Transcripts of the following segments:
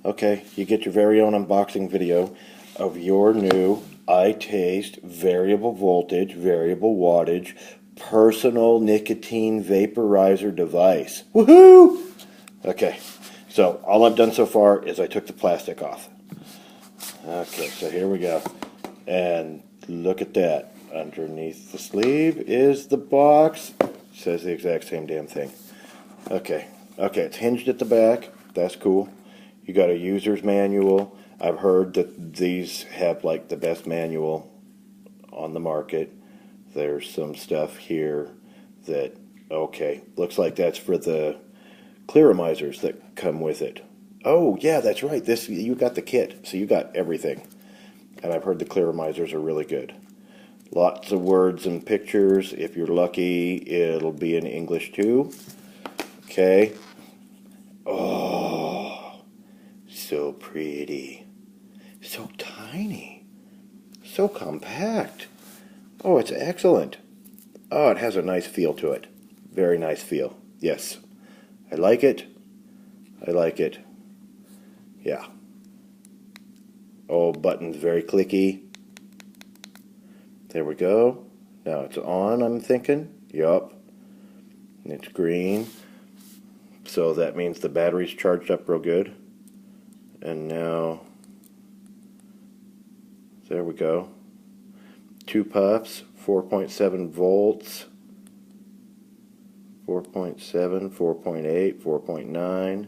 Okay, you get your very own unboxing video of your new iTaste variable voltage, variable wattage, personal nicotine vaporizer device. Woohoo! Okay, so all I've done so far is I took the plastic off. Okay, so here we go. And look at that. Underneath the sleeve is the box. It says the exact same damn thing. Okay, it's hinged at the back. That's cool. You got a user's manual. I've heard that these have like the best manual on the market. There's some stuff here that, okay, looks like that's for the clearamizers that come with it. Oh, yeah, that's right. This, you got the kit, so you got everything. And I've heard the clearamizers are really good. Lots of words and pictures. If you're lucky, it'll be in English too. Okay. Oh, so pretty. So tiny. So compact. Oh, it's excellent. Oh, it has a nice feel to it. Very nice feel. Yes. I like it. I like it. Yeah. Oh, button's very clicky. There we go. Now it's on, I'm thinking. Yup. It's green. So that means the battery's charged up real good. And now, there we go. 2 puffs, 4.7 volts, 4.7, 4.8, 4.9.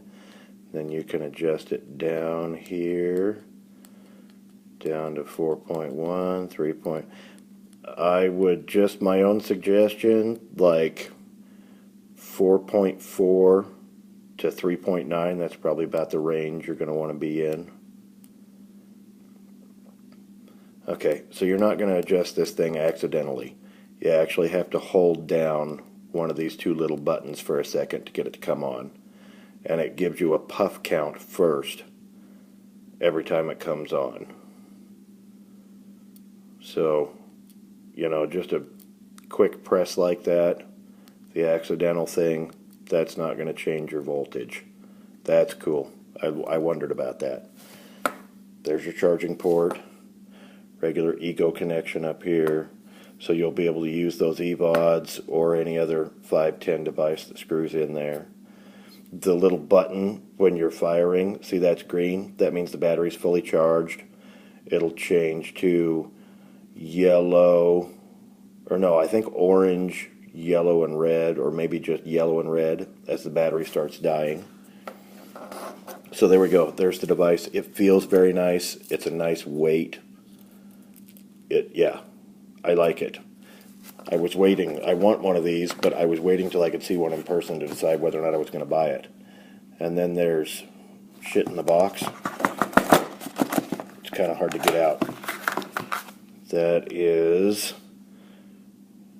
Then you can adjust it down here, down to 4.1, 3. I would just, my own suggestion, like 4.4 to 3.9, that's probably about the range you're going to want to be in. Okay, so you're not going to adjust this thing accidentally. You actually have to hold down one of these 2 little buttons for a second to get it to come on. And it gives you a puff count first every time it comes on. So, you know, just a quick press like that, the accidental thing, that's not going to change your voltage. That's cool. I wondered about that. There's your charging port, regular Ego connection up here, so you'll be able to use those EVODs or any other 510 device that screws in there. The little button when you're firing, see that's green? That means the battery's fully charged. It'll change to yellow, or no, I think orange, yellow, and red, or maybe just yellow and red as the battery starts dying. So there we go. There's the device. It feels very nice. It's a nice weight. Yeah, I like it. I was waiting. I want one of these, but I was waiting till I could see one in person to decide whether or not I was going to buy it. And then there's shit in the box. It's kind of hard to get out. That is,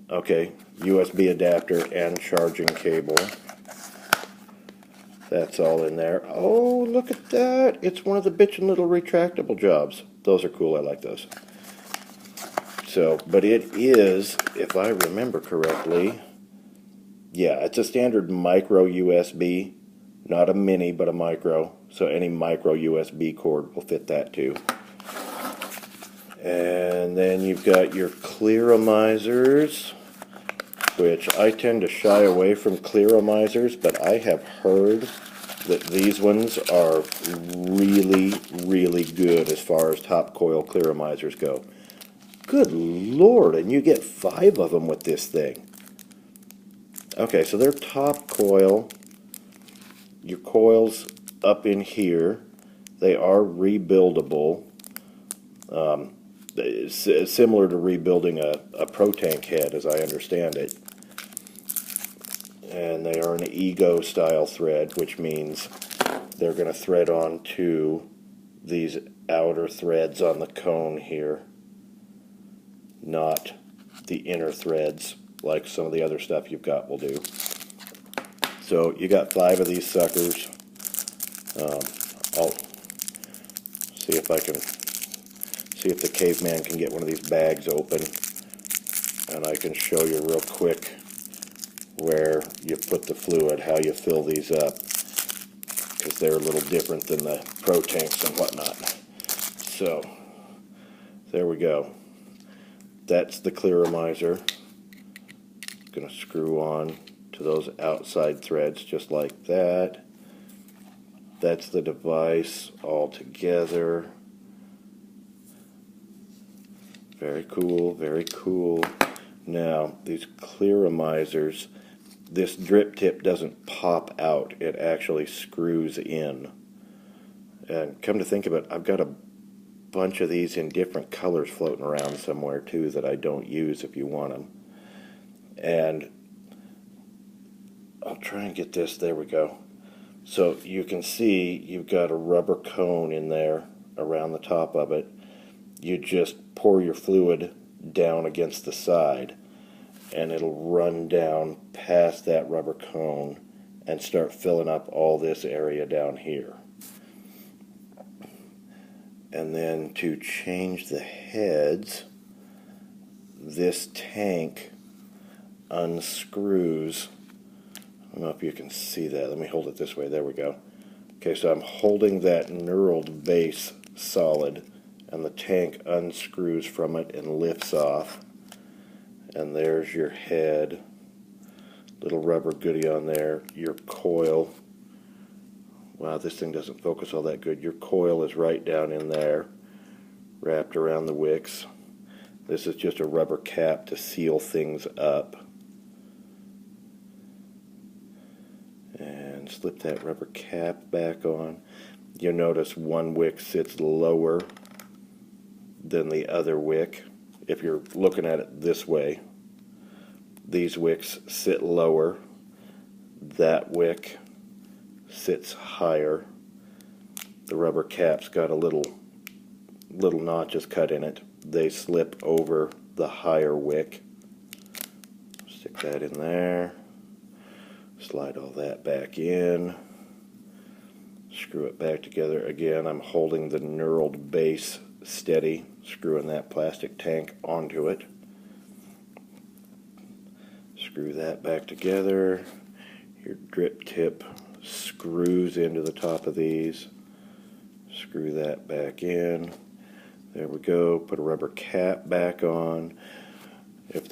okay, USB adapter and charging cable. That's all in there. Oh, look at that. It's one of the bitchin' little retractable jobs. Those are cool. I like those. So, but it is, if I remember correctly, yeah, it's a standard micro USB, not a mini, but a micro. So any micro USB cord will fit that too. And then you've got your clearamizers, which I tend to shy away from clearamizers, but I have heard that these ones are really, really good as far as top coil clearamizers go. Good Lord, and you get 5 of them with this thing. Okay, so they're top coil. Your coils up in here, they are rebuildable. Similar to rebuilding a Pro Tank head, as I understand it. And they are an Ego style thread, which means they're going to thread onto these outer threads on the cone here, not the inner threads like some of the other stuff you've got will do. So you got 5 of these suckers. I'll see if I can see if the caveman can get one of these bags open, and I can show you real quick where you put the fluid, how you fill these up, because least they're a little different than the Pro tanks and whatnot. So, there we go. That's the clearomizer. Going to screw on to those outside threads just like that. That's the device all together. Very cool, very cool. Now, these clearomizers, this drip tip doesn't pop out, it actually screws in. And come to think of it, I've got a bunch of these in different colors floating around somewhere too that I don't use if you want them. And I'll try and get this, there we go. So you can see you've got a rubber cone in there around the top of it. You just pour your fluid down against the side and it'll run down past that rubber cone and start filling up all this area down here. And then to change the heads, this tank unscrews. I don't know if you can see that. Let me hold it this way. There we go. Okay, so I'm holding that knurled base solid, and the tank unscrews from it and lifts off. And there's your head. Little rubber goodie on there. Your coil. Wow, this thing doesn't focus all that good. Your coil is right down in there, wrapped around the wicks. This is just a rubber cap to seal things up. And slip that rubber cap back on. You'll notice one wick sits lower than the other wick. If you're looking at it this way, these wicks sit lower. That wick sits higher. The rubber cap's got a little notches cut in it. They slip over the higher wick. Stick that in there. Slide all that back in. Screw it back together. Again, I'm holding the knurled base steady, screwing that plastic tank onto it. Screw that back together. Your drip tip screws into the top of these. Screw that back in. There we go. Put a rubber cap back on. If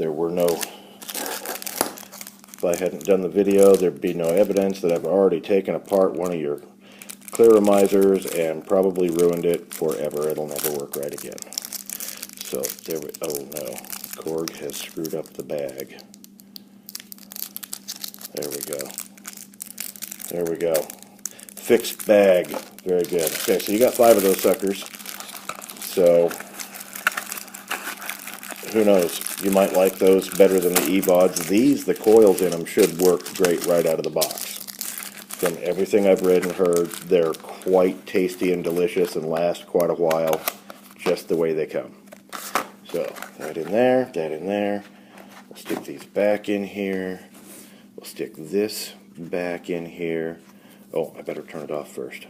I hadn't done the video, there'd be no evidence that I've already taken apart one of your clearomizers and probably ruined it forever. It'll never work right again. So there we, oh no, Korg has screwed up the bag. There we go. There we go. Fixed bag. Very good. Okay, so you got 5 of those suckers. So who knows? You might like those better than the E-Bods. These, the coils in them should work great right out of the box. From everything I've read and heard, they're quite tasty and delicious and last quite a while, just the way they come. So, that in there, that in there. We'll stick these back in here. We'll stick this back in here. Oh, I better turn it off first.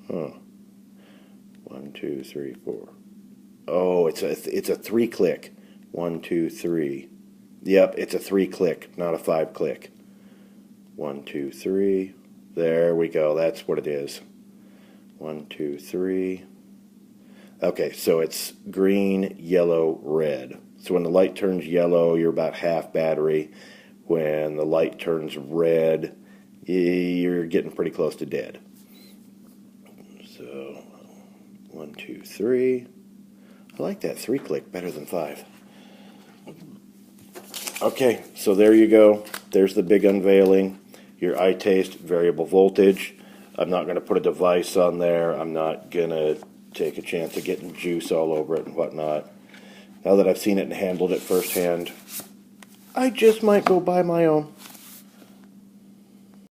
Huh. 1, 2, 3, 4. Oh, it's a 3-click. 1, 2, 3. Yep, it's a 3-click, not a 5-click. 1, 2, 3. There we go. That's what it is. 1, 2, 3. Okay, so it's green, yellow, red. So when the light turns yellow, you're about half battery. When the light turns red, you're getting pretty close to dead. So 1, 2, 3. I like that 3-click better than 5. Okay, so there you go. There's the big unveiling. Your iTaste variable voltage. I'm not going to put a device on there. I'm not going to take a chance of getting juice all over it and whatnot. Now that I've seen it and handled it firsthand, I just might go buy my own.